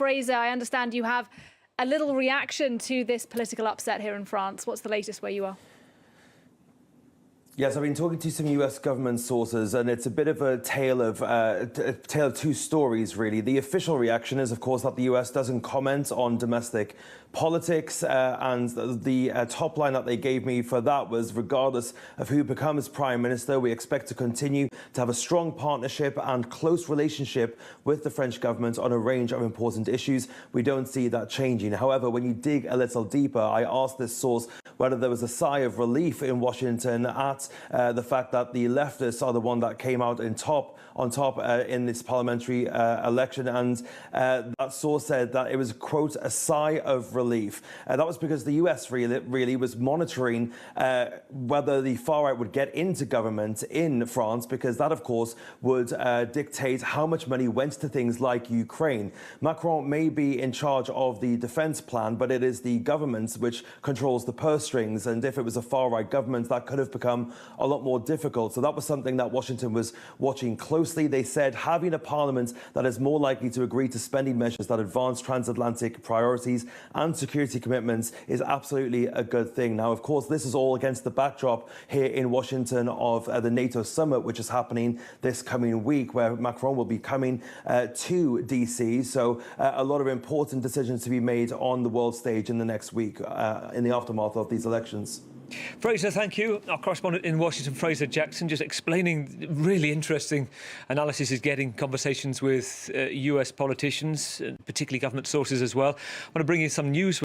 Fraser, I understand you have a little reaction to this political upset here in France. What's the latest where you are? Yes, I've been talking to some US government sources, and it's a bit of a tale of two stories, really. The official reaction is, of course, that the US doesn't comment on domestic politics, and the top line that they gave me for that was, regardless of who becomes Prime Minister, we expect to continue to have a strong partnership and close relationship with the French government on a range of important issues. We don't see that changing. However, when you dig a little deeper, I asked this source whether there was a sigh of relief in Washington at the fact that the leftists are the one that came out on top in this parliamentary election, and that source said that it was, quote, a sigh of relief. That was because the US really was monitoring whether the far right would get into government in France, because that, of course, would dictate how much money went to things like Ukraine. Macron may be in charge of the defense plan, but it is the government which controls the purse strings, and if it was a far right government, that could have become a lot more difficult. So that was something that Washington was watching closely. They said having a parliament that is more likely to agree to spending measures that advance transatlantic priorities and security commitments is absolutely a good thing. Now, of course, this is all against the backdrop here in Washington of the NATO summit, which is happening this coming week, where Macron will be coming to DC. So a lot of important decisions to be made on the world stage in the next week in the aftermath of these elections. Fraser, thank you. Our correspondent in Washington, Fraser Jackson, just explaining really interesting analysis he's getting, conversations with US politicians, particularly government sources as well. I want to bring you some news.